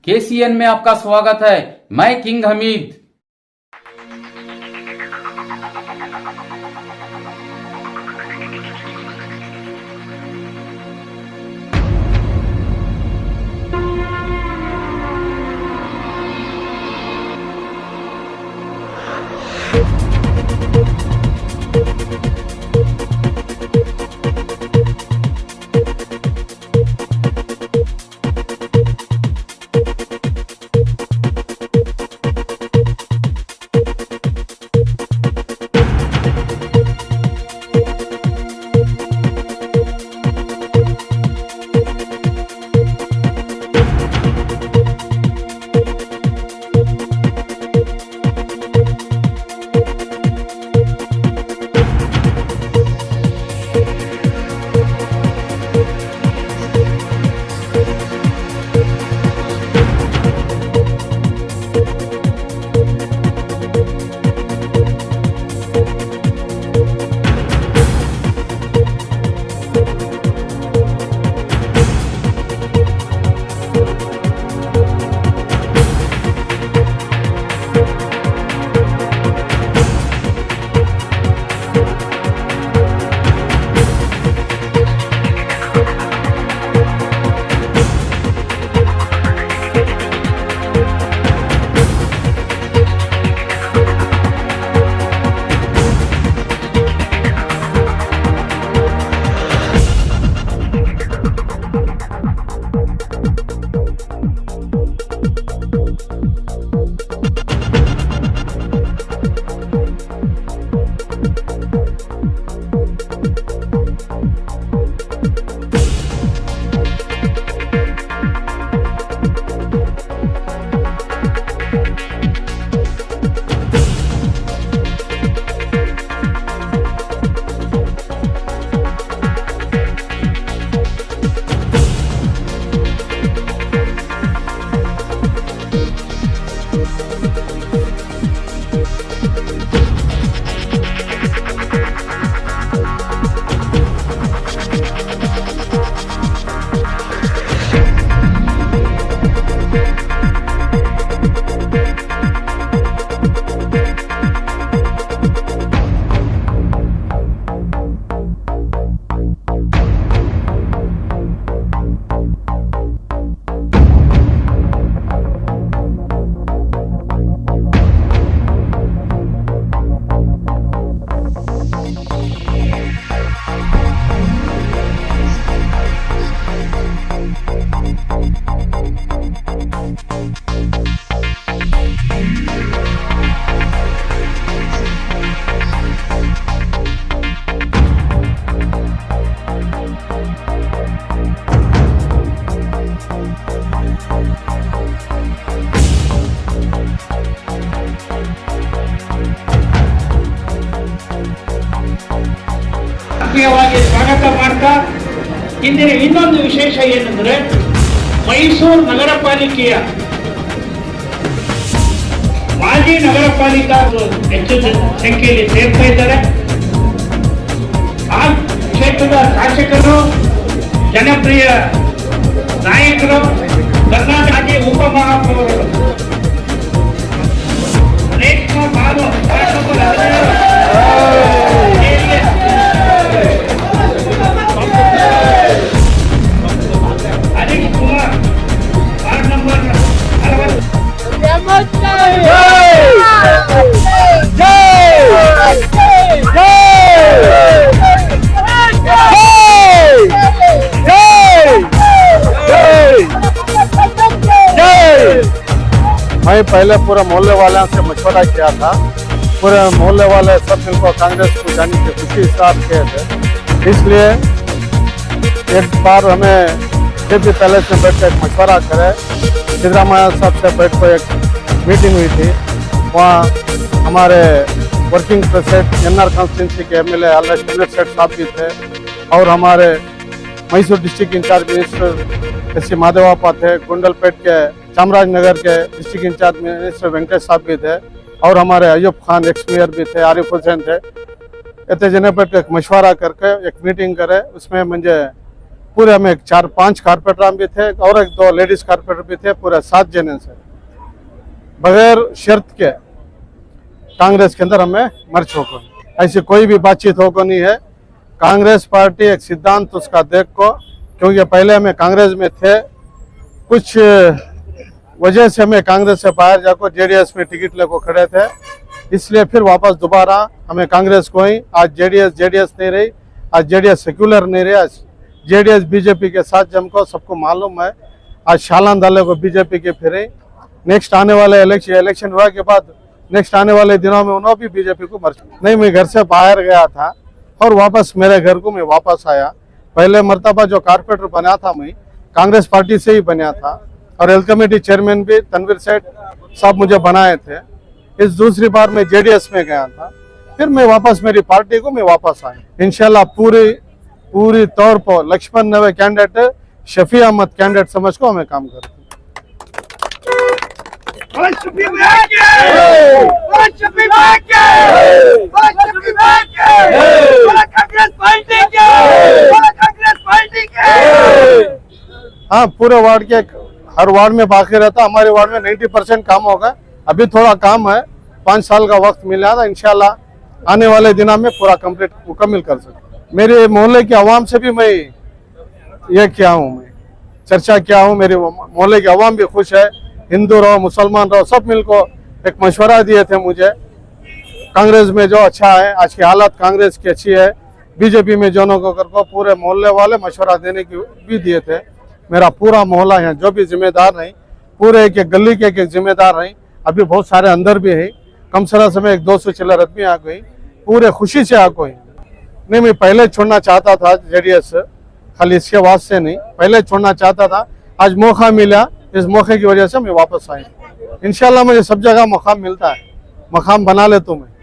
KCN में आपका स्वागत है। मैं किंग हमीद। स्वागत ಮಾಡ್ತಾ ಇಂದಿನ ಇನ್ನೊಂದು ವಿಶೇಷ ಏನೆಂದರೆ ಮೈಸೂರು ನಗರ ಪಾಲಿಕೆಯ ಮಾಜಿ ನಗರ ಪಾಲಿಕಾ ಹೆಚ್ಚು ಸಂಖ್ಯೆಯಲ್ಲಿ ಸೇರ್ತಾ ಇದ್ದಾರೆ. ಆ ಕ್ಷೇತ್ರದ ಶಾಸಕರು, ಜನಪ್ರಿಯ ನಾಯಕರು, ಕರ್ನಾಟಕ ಉಪಮಹಾಪೌರರು ರೇಷ್ಮಾ ಬಾಲು मैं पहले पूरे मोहल्ले वालों से मशवरा किया था। पूरे मोहल्ले वाले सब मिलकर कांग्रेस को जाने की खुशी स्टार्ट किए थे। इसलिए एक बार हमें फिर भी पहले से बैठ कर मशवरा करे। सिद्धरामैया साहब से बैठ कर एक मीटिंग हुई थी। वहाँ हमारे वर्किंग प्रेसिडेंट एनआर कॉन्स्टिट्यूंसी के एमएलए आलराज सेठ साहब भी थे और हमारे Mysore district incharge minister S Madhavappa थे। गुंडलपेट के चामराजनगर के डिस्ट्रिक्ट इंचार्ज मिनिस्टर वेंकटेश साहब भी थे और हमारे अयूब खान एक्स मेयर भी थे, आरिफ हुसैन थे। इतने जने पर एक मशवरा करके एक मीटिंग करे। उसमें मुझे पूरे हमें 4-5 कारपोरेटर भी थे और 1-2 लेडीज कारपोरेटर भी थे, पूरे 7 जने से बगैर शर्त के कांग्रेस के अंदर हमें मर्ज होकर, ऐसी कोई भी बातचीत होकर नहीं है। कांग्रेस पार्टी एक सिद्धांत उसका देख को, क्योंकि पहले हमें कांग्रेस में थे, कुछ वजह से हमें कांग्रेस से बाहर जाकर जेडीएस में टिकट लेकर खड़े थे, इसलिए फिर वापस दोबारा हमें कांग्रेस को ही, आज जेडीएस नहीं रही, आज जेडीएस सेक्युलर नहीं रही, आज जेडीएस बीजेपी के साथ जमको सबको मालूम है। आज शालान डाले को बीजेपी के फिरे, नेक्स्ट आने वाले इलेक्शन हुआ के बाद नेक्स्ट आने वाले दिनों में उन्होंने भी बीजेपी को मर्ज नहीं। मैं घर से बाहर गया था और वापस मेरे घर को मैं वापस आया। पहले मर्तबा जो कारपोरेटर बना था मैं कांग्रेस पार्टी से ही बना था और हेल्थ कमेटी चेयरमैन भी तनवीर सेठ साहब मुझे बनाए थे। इस दूसरी बार मैं जेडीएस में गया था, फिर मैं वापस मेरी पार्टी को मैं वापस आया। इंशाल्लाह पूरी तौर पर लक्ष्मण नवे कैंडिडेट, शफी अहमद कैंडिडेट समझ को हमें काम करते। हाँ, पूरे वार्ड के हर वार्ड में बाकी रहता, हमारे वार्ड में 90% काम होगा। अभी थोड़ा काम है, 5 साल का वक्त मिला था, इंशाल्लाह आने वाले दिनों में पूरा कंप्लीट मुकम्मल कर सकते। मेरे मोहल्ले के अवाम से भी मैं ये किया हूँ, मैं चर्चा किया हूँ। मेरे मोहल्ले के अवाम भी खुश है, हिंदू रहो मुसलमान रहो सब मिलकर एक मशवरा दिए थे मुझे, कांग्रेस में जो अच्छा है, आज की हालत कांग्रेस की अच्छी है, बीजेपी में जोनों को कर को पूरे मोहल्ले वाले मशवरा देने की भी दिए थे। मेरा पूरा मोहल्ला है, जो भी जिम्मेदार नहीं, पूरे एक गली के एक जिम्मेदार नहीं, अभी बहुत सारे अंदर भी है, कम से कम 100-200 चिल्लर आदमी आ गई, पूरे खुशी से आ गई। नहीं, मैं पहले छोड़ना चाहता था जेडीएस, खाली इसके वास्ते नहीं, पहले छोड़ना चाहता था, आज मौका मिला, इस मौके की वजह से मैं वापस आया। इंशाल्लाह मुझे सब जगह मकाम मिलता है, मकाम बना ले तुम्हें।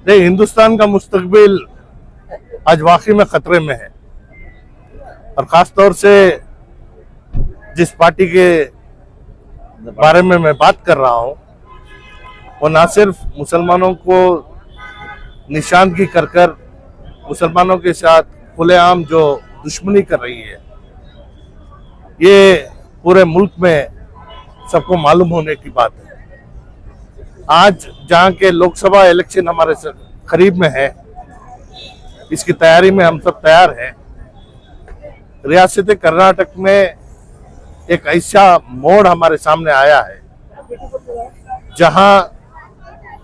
नहीं, हिंदुस्तान का मुस्तकबिल आज वाकई में खतरे में है और खास तौर से जिस पार्टी के बारे में मैं बात कर रहा हूं वो ना सिर्फ मुसलमानों को निशानगी कर मुसलमानों के साथ खुलेआम जो दुश्मनी कर रही है, ये पूरे मुल्क में सबको मालूम होने की बात है। आज जहां के लोकसभा इलेक्शन हमारे करीब में है, इसकी तैयारी में हम सब तैयार हैं। रियासत कर्नाटक में एक ऐसा मोड़ हमारे सामने आया है जहां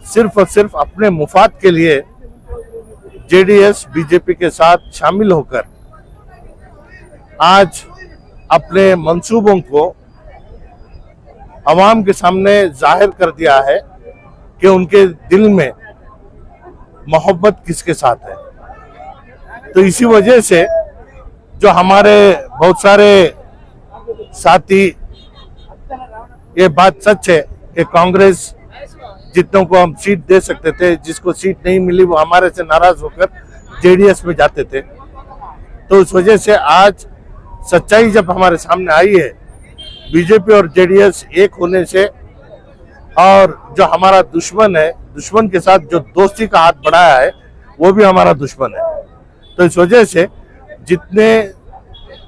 सिर्फ और सिर्फ अपने मुफाद के लिए जेडीएस बीजेपी के साथ शामिल होकर आज अपने मंसूबों को अवाम के सामने जाहिर कर दिया है कि उनके दिल में मोहब्बत किसके साथ है। तो इसी वजह से जो हमारे बहुत सारे साथी, ये बात सच है कि कांग्रेस जितनों को हम सीट दे सकते थे, जिसको सीट नहीं मिली वो हमारे से नाराज होकर जेडीएस में जाते थे। तो उस वजह से आज सच्चाई जब हमारे सामने आई है, बीजेपी और जेडीएस एक होने से, और जो हमारा दुश्मन है, दुश्मन के साथ जो दोस्ती का हाथ बढ़ाया है वो भी हमारा दुश्मन है। तो इस वजह से जितने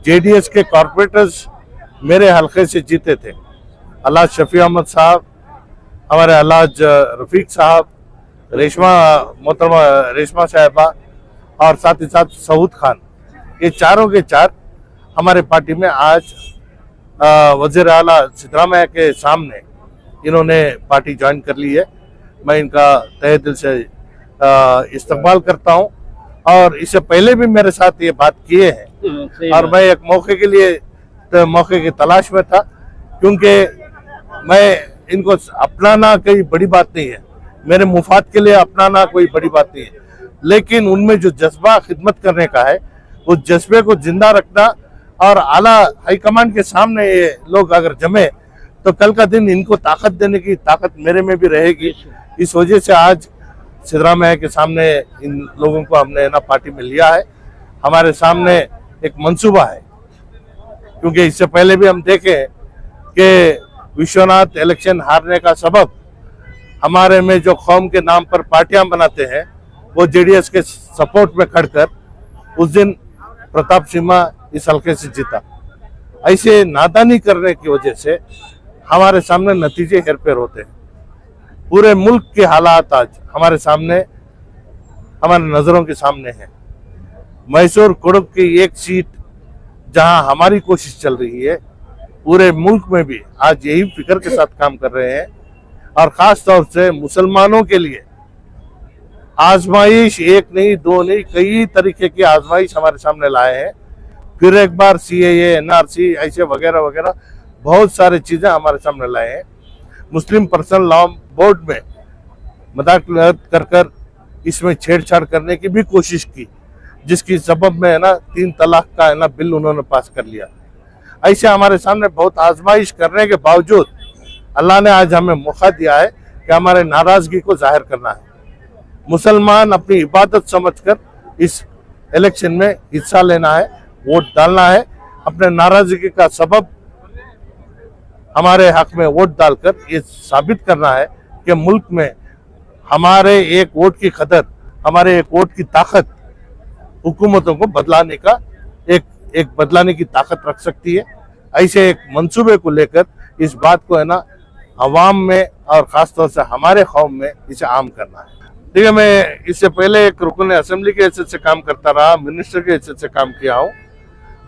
जेडीएस के कॉर्पोरेटर्स मेरे हल्के से जीते थे, अल्लाह शफी अहमद साहब, हमारे अल्लाज रफीक साहब, मोहतरमा रेशमा साहिबा और साथ ही साथ सऊद खान, ये चारों के चार हमारे पार्टी में आज वज़ीर आला सिद्धरामैया के सामने इन्होंने पार्टी ज्वाइन कर ली है। मैं इनका तहे दिल से इस्तकबाल करता हूं और इससे पहले भी मेरे साथ ये बात किए हैं और मैं एक मौके की तलाश में था, क्योंकि मैं इनको अपनाना कोई बड़ी बात नहीं है, मेरे मुफाद के लिए अपनाना कोई बड़ी बात नहीं है, लेकिन उनमें जो जज्बा खिदमत करने का है उस जज्बे को जिंदा रखना और आला हाईकमान के सामने ये लोग अगर जमे तो कल का दिन इनको ताकत देने की ताकत मेरे में भी रहेगी। इस वजह से आज सिद्धरामैया के सामने इन लोगों को हमने ना पार्टी में लिया है। हमारे सामने एक मंसूबा है, क्योंकि इससे पहले भी हम देखें कि विश्वनाथ इलेक्शन हारने का सबब हमारे में जो कौम के नाम पर पार्टियां बनाते हैं वो जेडीएस के सपोर्ट में खड़कर उस दिन प्रताप सिंह इस हल्के से जीता। ऐसे नादानी करने की वजह से हमारे सामने नतीजे हेरफेर होते हैं। पूरे मुल्क के हालात आज हमारे सामने, हमारे नजरों के सामने है। मैसूर कुड़ुब की एक सीट जहां हमारी कोशिश चल रही है, पूरे मुल्क में भी आज यही फिक्र के साथ काम कर रहे हैं। और खास तौर से मुसलमानों के लिए आजमाइश एक नहीं, दो नहीं, कई तरीके की आजमाइश हमारे सामने लाए हैं। फिर एक बार सीएए, एनआरसी ऐसे वगैरह वगैरह बहुत सारी चीजें हमारे सामने लाए हैं। मुस्लिम पर्सनल लॉ बोर्ड में मजाक कर इसमें छेड़छाड़ करने की भी कोशिश की, जिसकी सबब में है ना 3 तलाक का है ना बिल उन्होंने पास कर लिया। ऐसे हमारे सामने बहुत आजमाइश करने के बावजूद अल्लाह ने आज हमें मौका दिया है कि हमारे नाराजगी को जाहिर करना है। मुसलमान अपनी इबादत समझकर इस इलेक्शन में हिस्सा लेना है, वोट डालना है। अपने नाराजगी का सबब हमारे हक में वोट डालकर ये साबित करना है कि मुल्क में हमारे एक वोट की कदर, हमारे एक वोट की ताकत हुकूमतों को बदलाने का एक बदलाने की ताकत रख सकती है। ऐसे एक मंसूबे को लेकर इस बात को है ना अवाम में और खासतौर से हमारे कौम में इसे आम करना है। ठीक है, मैं इससे पहले एक रुकन असेंबली के हैसियत से काम करता रहा, मिनिस्टर के हैसियत से काम किया हूँ।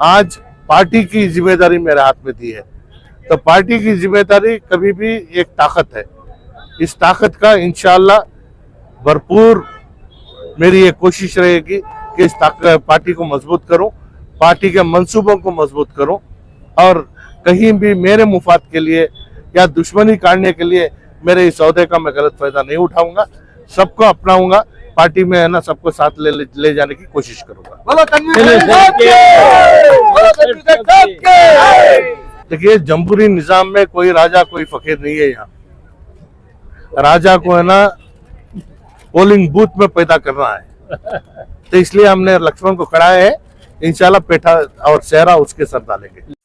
आज पार्टी की जिम्मेदारी मेरे हाथ में दी है, तो पार्टी की जिम्मेदारी कभी भी एक ताकत है। इस ताकत का इंशाअल्लाह भरपूर मेरी ये कोशिश रहेगी कि इस पार्टी को मजबूत करूं, पार्टी के मंसूबों को मजबूत करूं और कहीं भी मेरे मुफाद के लिए या दुश्मनी काटने के लिए मेरे इस सौदे का मैं गलत फायदा नहीं उठाऊंगा। सबको अपनाऊंगा, पार्टी में है ना सबको साथ ले जाने की कोशिश करूंगा। देखिए, जमहूरी निजाम में कोई राजा कोई फकीर नहीं है। यहाँ राजा को है ना पोलिंग बूथ में पैदा करना है, तो इसलिए हमने लक्ष्मण को खड़ा है। इंशाल्लाह पेठा और सेहरा उसके सर डालेंगे।